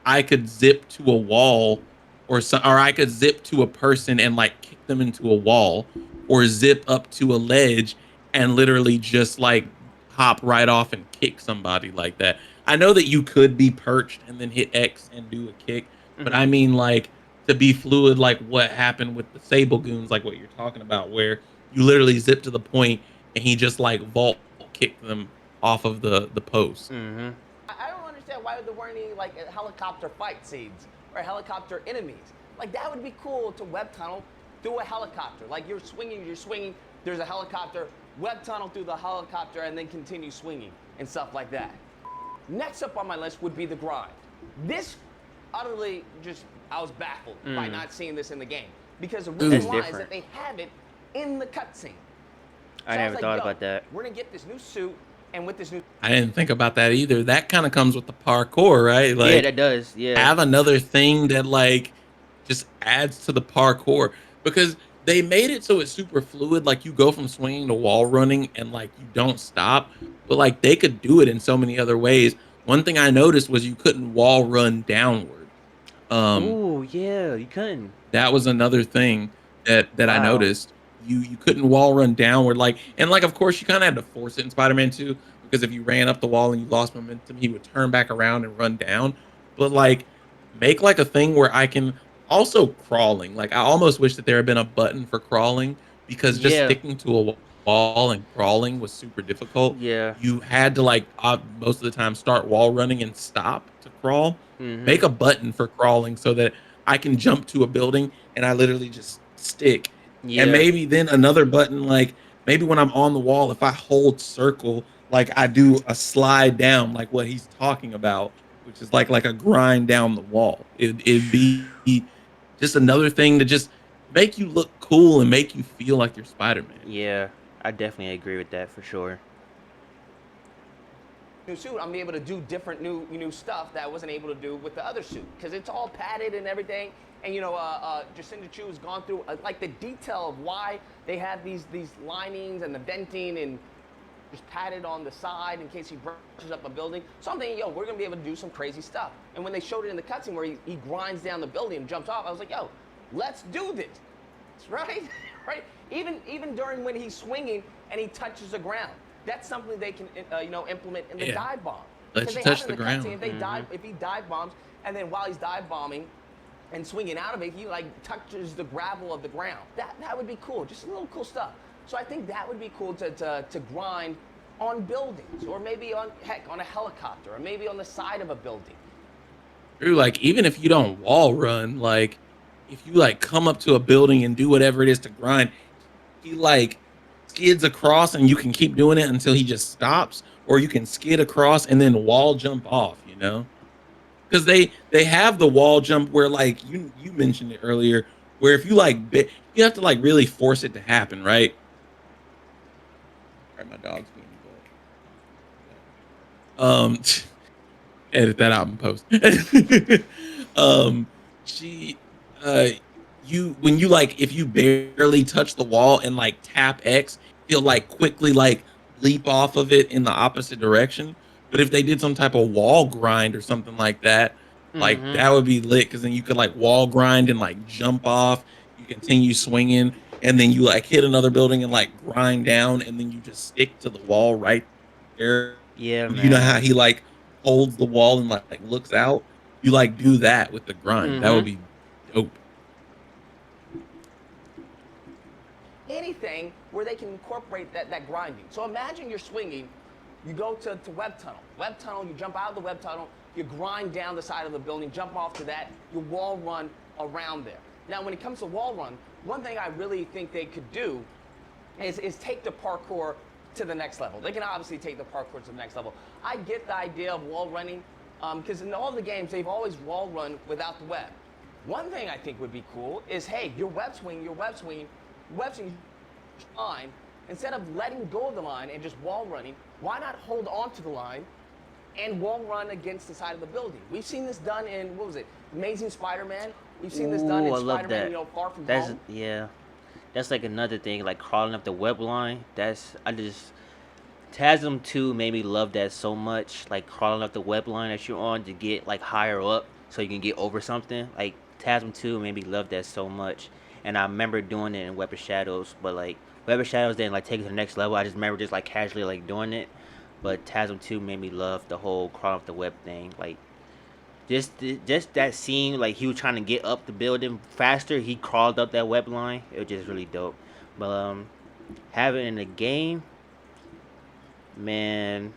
I could zip to a wall or I could zip to a person and like kick them into a wall, or zip up to a ledge and literally just like hop right off and kick somebody like that. I know that you could be perched and then hit X and do a kick, but I mean like to be fluid, like what happened with the Sable Goons, like what you're talking about, where you literally zip to the point and he just like vault kicked them off of the post. I don't understand why there weren't any like helicopter fight scenes or helicopter enemies. Like that would be cool to web tunnel through a helicopter. Like you're swinging, there's a helicopter, web tunnel through the helicopter, and then continue swinging and stuff like that. Next up on my list would be the grind. This utterly just, I was baffled by not seeing this in the game. Because the reason why is that they have it in the cutscene. I never thought about that. We're gonna get this new suit, and with this new... I didn't think about that either. That kind of comes with the parkour, right? Like, yeah, that does. Yeah. Have another thing that like just adds to the parkour, because they made it so it's super fluid. Like you go from swinging to wall running and like you don't stop, but like they could do it in so many other ways. One thing I noticed was you couldn't wall run downward. Oh yeah, you couldn't. That was another thing that I noticed. you couldn't wall run downward, like, and like of course you kind of had to force it in Spider-Man 2, because if you ran up the wall and you lost momentum, he would turn back around and run down. But like make like a thing where I can also crawling. Like I almost wish that there had been a button for crawling, because just Yeah, sticking to a wall and crawling was super difficult. yeah. You had to like most of the time start wall running and stop to crawl. Mhm. Make a button for crawling so that I can jump to a building and I literally just stick. And Yeah. maybe then another button, like maybe when I'm on the wall, if I hold circle, like I do a slide down, like what he's talking about, which is like a grind down the wall. It'd be just another thing to just make you look cool and make you feel like you're Spider-Man. Yeah. I definitely agree with that for sure. New suit, I'm be able to do different new stuff that I wasn't able to do with the other suit, because it's all padded and everything. And Jacinda Chu has gone through like the detail of why they have these linings and the venting and just padded on the side in case he brushes up a building. So I'm thinking, yo, we're gonna be able to do some crazy stuff. And when they showed it in the cutscene where he grinds down the building and jumps off, I was like, yo, let's do this, right? Right? Even during when he's swinging and he touches the ground, that's something they can implement in the Yeah. dive bomb. Let Because you they have touch it the in the ground. cutscene, if he dive bombs, and then while he's dive bombing and swinging out of it, he like touches the gravel of the ground. That would be cool. Just a little cool stuff. So I think that would be cool to grind on buildings, or maybe on a helicopter, or maybe on the side of a building. True, like even if you don't wall run, like if you like come up to a building and do whatever it is to grind, he like skids across and you can keep doing it until he just stops, or you can skid across and then wall jump off, you know? Because they have the wall jump where like you mentioned it earlier, where if you like you have to like really force it to happen, right? All right, my dog's being butt. Edit that out and post. um, she, uh, you when you like if you barely touch the wall and like tap X, he'll like quickly like leap off of it in the opposite direction. But if they did some type of wall grind or something like that, Mhm. that would be lit, because then you could like wall grind and like jump off. You continue swinging, and then you like hit another building and like grind down, and then you just stick to the wall right there. Yeah, You know how man. he like holds the wall and like looks out? You like do that with the grind. That would Mhm. be dope. Anything where they can incorporate that grinding. So imagine you're swinging, you go to web tunnel. Web tunnel, you jump out of the web tunnel, you grind down the side of the building, jump off to that, you wall run around there. Now, when it comes to wall run, one thing I really think they could do is take the parkour to the next level. They can obviously take the parkour to the next level. I get the idea of wall running, because in all the games, they've always wall run without the web. One thing I think would be cool is, hey, your web swing line, instead of letting go of the line and just wall running, why not hold on to the line and wall run against the side of the building? We've seen this done in, what was it, Amazing Spider-Man. We've seen this done in I love Spider-Man, that. Far From That's Home. yeah. That's like another thing, like crawling up the web line. TASM 2 made me love that so much. Like crawling up the web line that you're on to get like higher up so you can get over something. Like TASM 2 made me love that so much. And I remember doing it in Web of Shadows, but like Web of Shadows didn't like take it to the next level. I just remember just like casually like doing it. But TASM 2 made me love the whole crawling up the web thing. Like just that scene, like he was trying to get up the building faster, he crawled up that web line. It was just really dope. But having it in the game, man,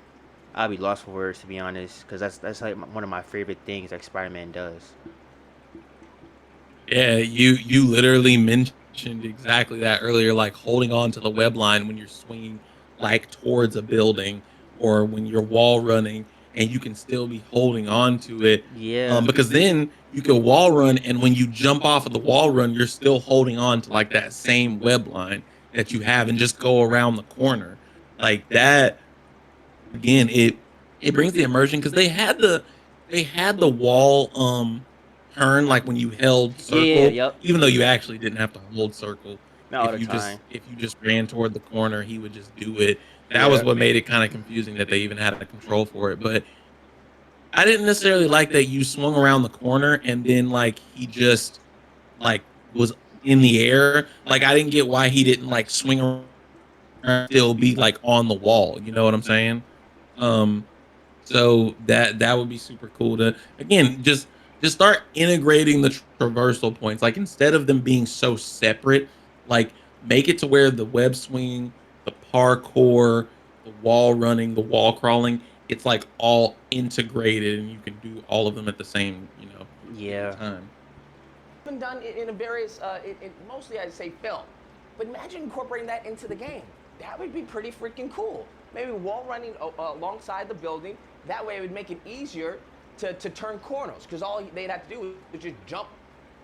I'll be lost for words to be honest, because that's like one of my favorite things like Spider-Man does. Yeah, you literally mentioned exactly that earlier, like holding on to the web line when you're swinging like towards a building, or when you're wall running and you can still be holding on to it. Yeah. Because then you can wall run, and when you jump off of the wall run, you're still holding on to like that same web line that you have and just go around the corner. Like that again, it brings the immersion, because they had the wall turn like when you held Yeah. circle, Yep. even though you actually didn't have to hold circle. Not all the time. If you just ran toward the corner, he would just do it. That was Yeah. what made it kind of confusing, that they even had a control for it. But I didn't necessarily like that you swung around the corner and then like he just like was in the air. Like I didn't get why he didn't like swing around and still be like on the wall. You know what I'm saying? Um, so that would be super cool to again just start integrating the traversal points. Like instead of them being so separate, like make it to where the web swing, the parkour, the wall running, the wall crawling, it's like all integrated and you can do all of them at the same, Yeah. time. been done in a various, mostly I'd say film. But imagine incorporating that into the game. That would be pretty freaking cool. Maybe wall running alongside the building. That way it would make it easier to turn corners because all they'd have to do is just jump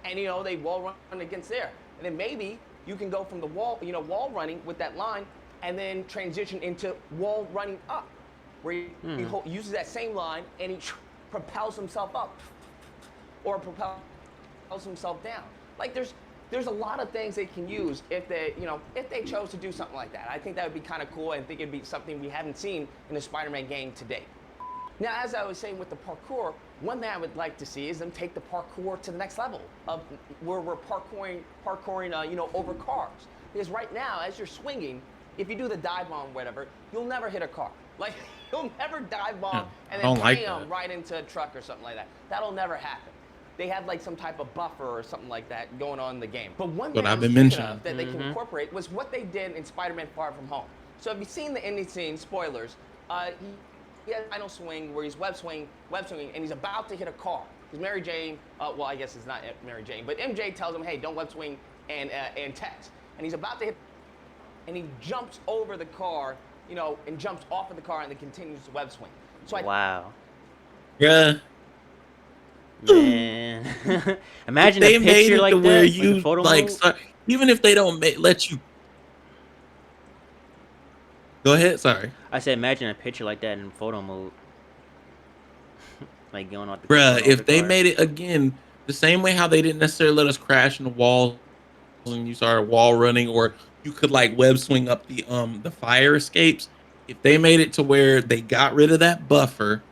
and, they wall run against there. And then maybe you can go from the wall, wall running with that line and then transition into wall running up where he uses that same line and he propels himself up or propels himself down. Like there's a lot of things they can use if they chose to do something like that. I think that would be kind of cool. I think it'd be something we haven't seen in a Spider-Man game to date. Now, as I was saying with the parkour, one thing I would like to see is them take the parkour to the next level of where we're parkouring, over cars. Because right now, as you're swinging, if you do the dive bomb, whatever, you'll never hit a car. Like you'll never dive bomb and then bam right into a truck or something like that. That'll never happen. They had like some type of buffer or something like that going on in the game. But one thing I was thinking of that they can incorporate was what they did in Spider-Man Far From Home. So if you've seen the ending scene, spoilers, he has a final swing where he's web swinging, and he's about to hit a car. Because Mary Jane, well, I guess it's not Mary Jane, but MJ tells him, hey, don't web swing and text. And he's about to hit, and he jumps over the car, and jumps off of the car and then continues to web swing. So Wow. Yeah. Man. Imagine They a made picture it like to where that, like the you photo like mode. start, even if they don't let you go ahead. Sorry, I said imagine a picture like that in photo mode. Like going bruh. going over the If they car. made it again the same way how they didn't necessarily let us crash into walls and you started wall running, or you could like web swing up the fire escapes. If they made it to where they got rid of that buffer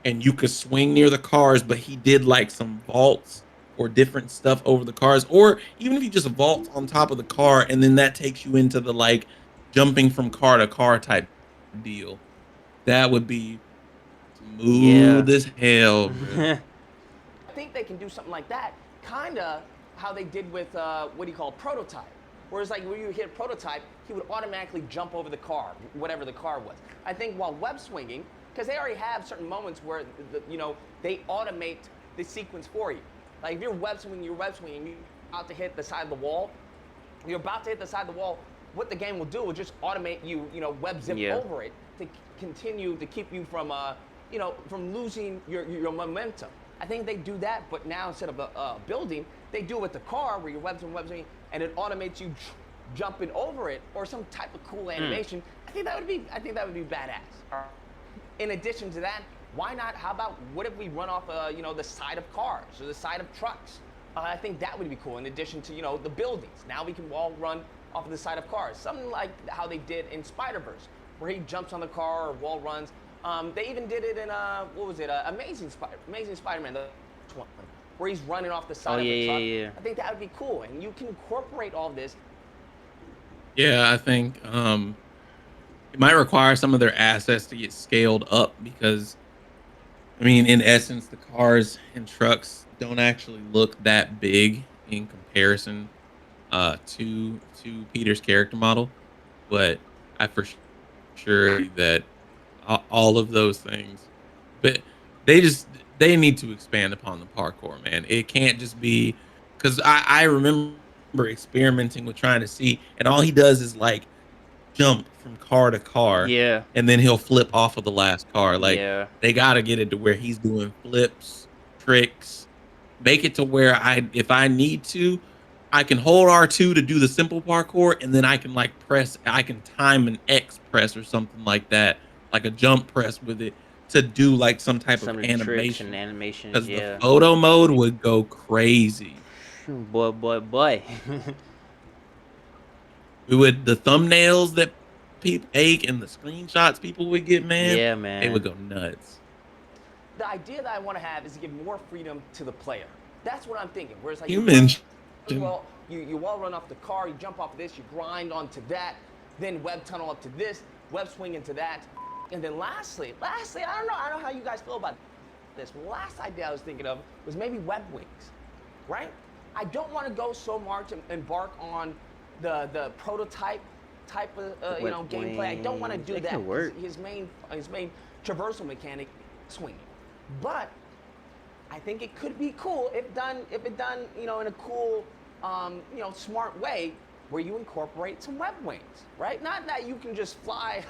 and you could swing near the cars, but he did like some vaults or different stuff over the cars, or even if you just vault on top of the car and then that takes you into the like jumping from car to car type deal, that would be Yeah. smooth as hell, bro. I think they can do something like that, kind of how they did with what do you call prototype. Whereas like when you hit prototype, he would automatically jump over the car, whatever the car was. I think while web swinging, because they already have certain moments where they automate the sequence for you. Like if you're web swinging, you're about to hit the side of the wall. You're about to hit the side of the wall. What the game will do will just automate you, web zip over it to continue to keep you from from losing your momentum. I think they do that, but now instead of a building, they do it with the car where you're web swinging, and it automates you jumping over it or some type of cool animation. I think that would be badass. In addition to that, why not? How about what if we run off the side of cars or the side of trucks? I think that would be cool. In addition to the buildings, now we can wall run off of the side of cars. Something like how they did in Spider-Verse, where he jumps on the car or wall runs. They even did it in Amazing Spider-Man, the one, where he's running off the side of the truck. Yeah. I think that would be cool, and you can incorporate all this. Yeah, I think it might require some of their assets to get scaled up because I mean, in essence, the cars and trucks don't actually look that big in comparison to Peter's character model, but I for sure that all of those things, but they just they need to expand upon the parkour, man. It can't just be because I remember experimenting with trying to see, and all he does is like jump from car to car, Yeah. and then he'll flip off of the last car. Like Yeah. they got to get it to where he's doing flips, tricks, make it to where if I need to, I can hold R2 to do the simple parkour, and then I can like I can time an X press or something like that, like a jump press with it to do like some type of Some of the tricks and animation. animations, Because the yeah. photo mode would go crazy. Boy. We would the thumbnails that people make and the screenshots people would get, man, Yeah, they would man. go nuts. The idea that I want to have is to give more freedom to the player. That's what I'm thinking. Whereas like You you run mentioned well you wall run off the car, you jump off of this, you grind onto that, then web tunnel up to this, web swing into that, and then lastly, I don't know how you guys feel about this. Last idea I was thinking of was maybe web wings, right? I don't want to go so far to embark on the prototype type of gameplay. I don't want to do that. His main traversal mechanic, swinging, but I think it could be cool if done in a cool smart way where you incorporate some web wings, right? Not that you can just fly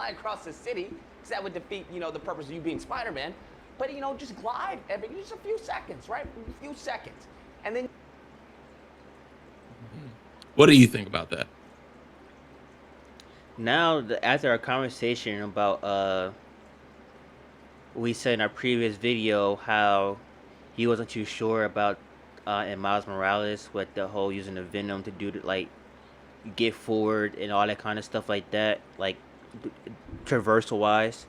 across the city, because that would defeat the purpose of you being Spider-Man, but just glide every just a few seconds, right? A few seconds, and then. What do you think about that? Now, after our conversation about we said in our previous video how he wasn't too sure about in Miles Morales with the whole using the Venom to do like get forward and all that kind of stuff like that, like traversal wise.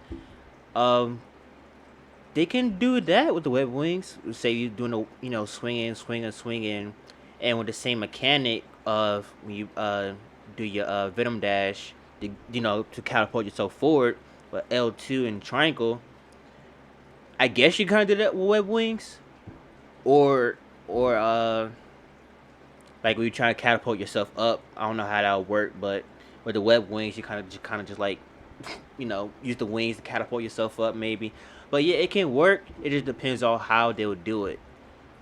They can do that with the web wings. Say you're doing a swinging, and with the same mechanic of when you do your Venom dash, to catapult yourself forward with L2 and triangle. I guess you kind of do that with web wings, or like when you try to catapult yourself up. I don't know how that would work, but with the web wings, you kind of just like use the wings to catapult yourself up maybe. But yeah, it can work. It just depends on how they would do it.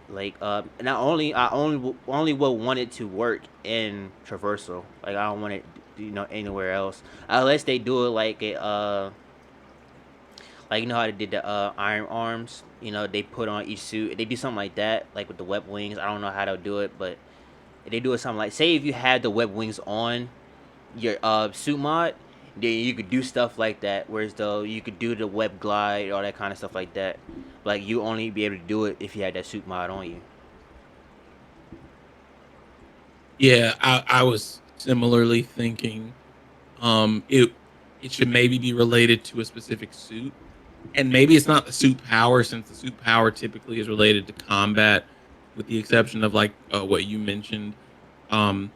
Like I only would want it to work in traversal. Like I don't want it anywhere else unless they do it like a like how they did the iron arms. They put on each suit. They do something like that, like with the web wings. I don't know how they'll do it, but if they do it something like, say if you had the web wings on your suit mod, then you could do stuff like that. Whereas though you could do the web glide, all that kind of stuff like that. Like you only be able to do it if you had that suit mod on you. Yeah, I was similarly thinking. It should maybe be related to a specific suit, and maybe it's not the suit power, since the suit power typically is related to combat, with the exception of like what you mentioned. The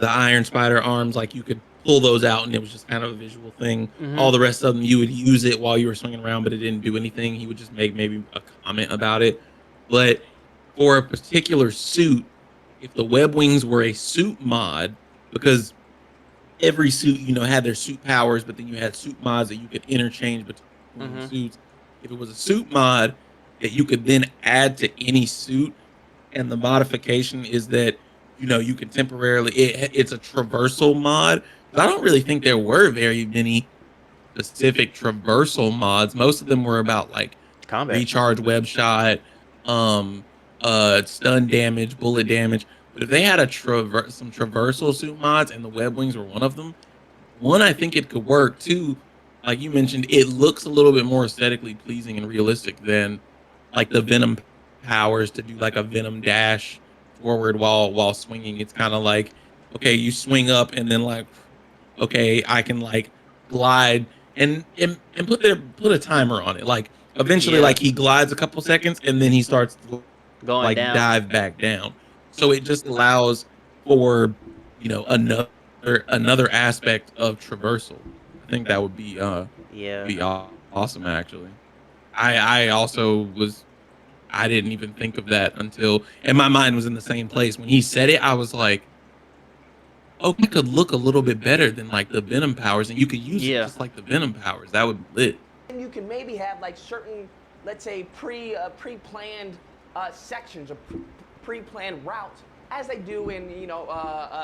Iron Spider arms, like you could pull those out and it was just kind of a visual thing. Mm-hmm. All the rest of them, you would use it while you were swinging around, but it didn't do anything. He would just make maybe a comment about it. But for a particular suit, if the web wings were a suit mod, because every suit, had their suit powers, but then you had suit mods that you could interchange between suits. If it was a suit mod that you could then add to any suit, and the modification is that you can temporarily it's a traversal mod. I don't really think there were very many specific traversal mods. Most of them were about like combat, recharge, web shot, stun damage, bullet damage. But if they had some traversal suit mods and the web wings were one of them, I think it could work. Two, like you mentioned, it looks a little bit more aesthetically pleasing and realistic than like the Venom powers to do like a Venom dash forward while swinging. It's kind of like, okay, you swing up and then like, okay, I can like glide and put a timer on it. Like eventually, like he glides a couple seconds and then he starts to going like down. dive back down. So it just allows for another aspect of traversal. I think that would be be awesome actually. I also was I didn't even think of that until, and my mind was in the same place when he said it. I was like, oh, it could look a little bit better than like the Venom powers, and you could use it just like the Venom powers. That would be lit. And you can maybe have like certain, let's say, pre-planned sections or pre-planned routes, as they do in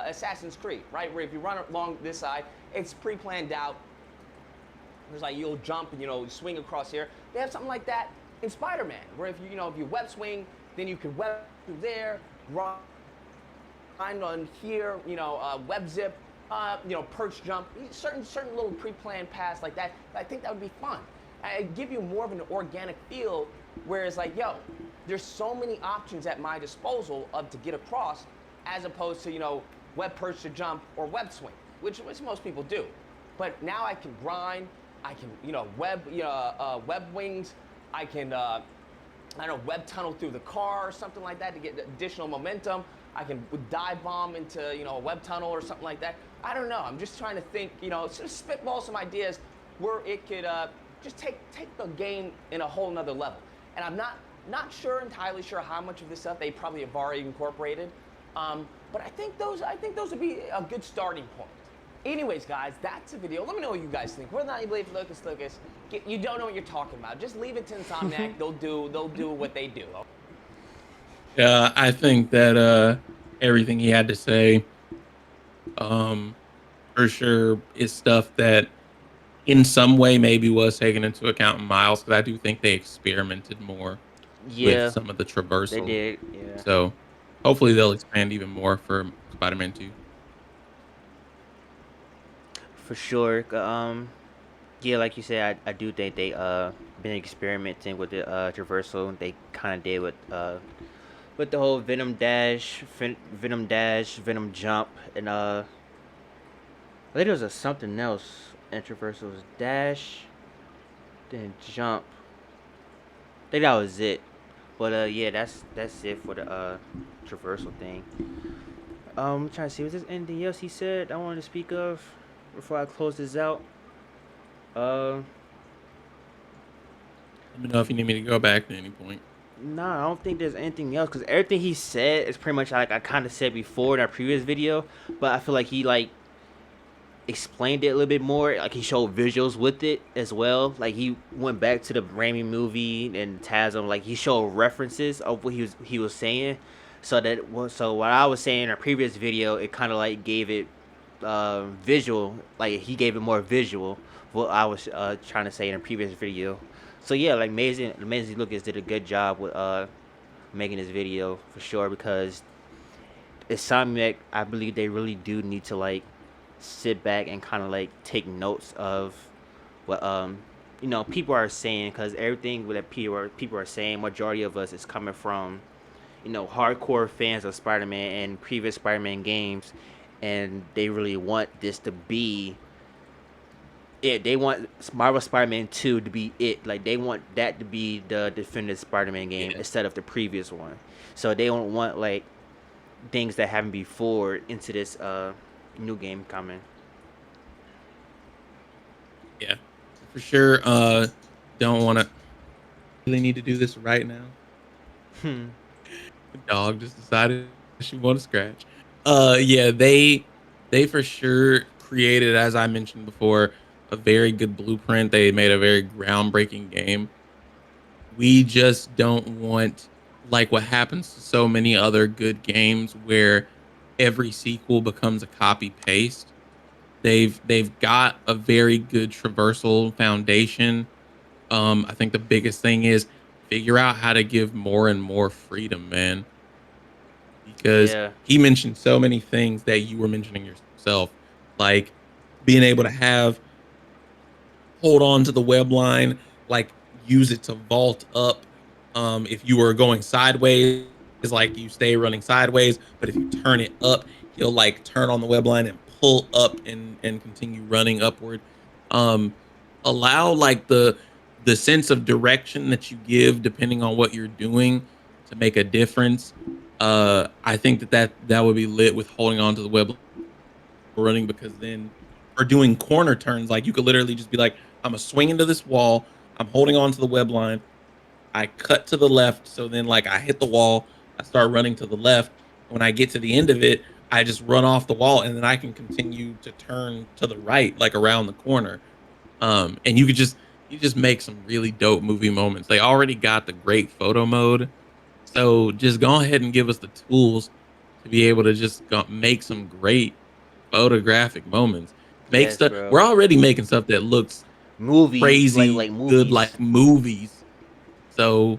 Assassin's Creed, right? Where if you run along this side, it's pre-planned out. There's like you'll jump and swing across here. They have something like that in Spider-Man, where if you web swing, then you can web through there, grind on here, web zip, perch jump, certain little pre-planned paths like that. I think that would be fun. It'd give you more of an organic feel, whereas like, there's so many options at my disposal to get across, as opposed to web perch to jump or web swing, which most people do. But now I can grind, I can web wings, I can web tunnel through the car or something like that to get additional momentum. I can dive bomb into, you know, a web tunnel or something like that. I don't know. I'm just trying to think, you know, just spitball some ideas where it could just take the game in a whole nother level. And I'm not entirely sure how much of this stuff they probably have already incorporated. But I think those would be a good starting point. Anyways, guys, that's a video. Let me know what you guys think. Whether or not you believe Lucas, you don't know what you're talking about. Just leave it to Insomniac. They'll do what they do. Yeah, I think that everything he had to say, for sure, is stuff that in some way maybe was taken into account in Miles, because I do think they experimented more with Yeah, some of the they traversal. did. Yeah, So hopefully they'll expand even more for Spider-Man 2. for sure. Yeah, like you said, I do think they been experimenting with the traversal. They kind of did with the whole Venom jump, and I think there was something else. In traversal was dash, then jump. I think that was it. But yeah, that's it for the traversal thing. I'm trying to see, was there anything else he said I wanted to speak of before I close this out? Uh, Let me know if you need me to go back to any point. nah, I don't think there's anything else because everything he said is pretty much like I kind of said before in our previous video. But I feel like he like explained it a little bit more. Like he showed visuals with it as well. Like he went back to the Raimi movie and TASM. Like he showed references of what he was saying. So what I was saying in our previous video, it kind of like gave it visual. Like he gave it more visual. What I was trying to say in a previous video. So yeah, like amazing Lucas did a good job with making this video for sure because Insomniac, I believe they really do need to like sit back and kind of like take notes of what people are saying because everything that people are saying, majority of us is coming from hardcore fans of Spider-Man and previous Spider-Man games, and they really want this to be it. They want Marvel Spider-Man 2 to be it. Like they want that to be the definitive Spider-Man game Yeah. instead of the previous one. So they don't want like things that happened before into this new game coming. Yeah, for sure. Don't want to really need to do this right now. Hmm. The dog just decided she want to scratch. Yeah, they for sure created, as I mentioned before, a very good blueprint. They made a very groundbreaking game. We just don't want like what happens to so many other good games where every sequel becomes a copy paste. They've got a very good traversal foundation. I think the biggest thing is figure out how to give more and more freedom, man. Because Yeah. he mentioned so many things that you were mentioning yourself, like being able to have hold on to the web line, like use it to vault up. If you were going sideways, like you stay running sideways, but if you turn it up, he'll like turn on the web line and pull up and continue running upward. Um, Allow like the sense of direction that you give depending on what you're doing to make a difference. I think that would be lit with holding on to the web running because then for doing corner turns, like you could literally just be like, I'm a swing into this wall. I'm holding on to the web line. I cut to the left. So then like I hit the wall. I start running to the left. When I get to the end of it, I just run off the wall and then I can continue to turn to the right, like around the corner. And you just make some really dope movie moments. They already got the great photo mode. So just go ahead and give us the tools to be able to just make some great photographic moments. Make Yes, stuff. bro. We're already making stuff that looks Movie like crazy good, movies. like movies. So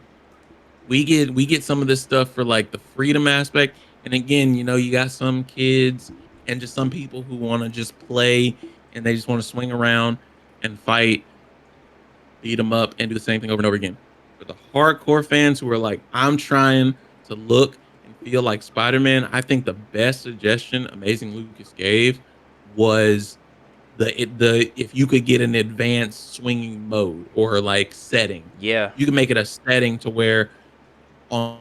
we get some of this stuff for like the freedom aspect. And again, you got some kids and just some people who want to just play and they just want to swing around and fight, beat them up, and do the same thing over and over again. For the hardcore fans who are like, I'm trying to look and feel like Spider-Man, I think the best suggestion Amazing Lucas gave was the if you could get an advanced swinging mode or like setting, Yeah. you can make it a setting to where on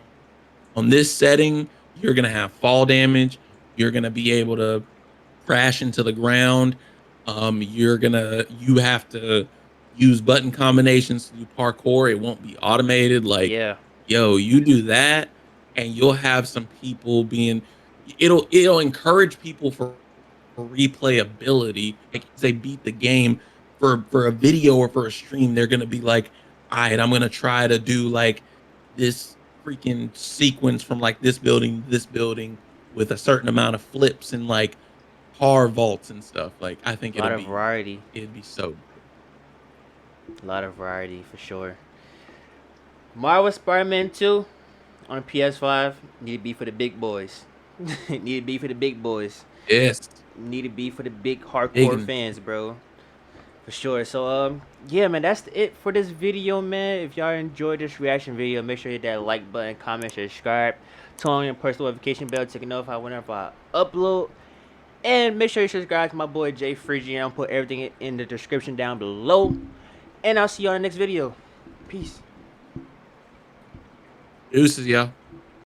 on this setting, you're gonna have fall damage. You're gonna be able to crash into the ground. You have to use button combinations to do parkour. It won't be automated. Like, Yeah, yo, you do that, and you'll have some people being. It'll encourage people for replayability. Like as they beat the game for a video or for a stream, they're gonna be like, all right, I'm gonna try to do like this freaking sequence from like this building to this building with a certain amount of flips and like car vaults and stuff. Like I think a lot of variety. it'd be so dope. A lot of variety for sure. Marvel Spider-Man 2 on PS5 need to be for the big boys. Need to be for the big boys. Yes. Need to be for the big Big hardcore and fans, bro. For sure. So yeah, man, that's it for this video, man. If y'all enjoyed this reaction video, make sure you hit that like button, comment, subscribe, turn on your personal notification bell to get notified whenever I upload. And make sure you subscribe to my boy Jay Phrygian. I'll put everything in the description down below. And I'll see you on the next video. Peace. deuces, y'all.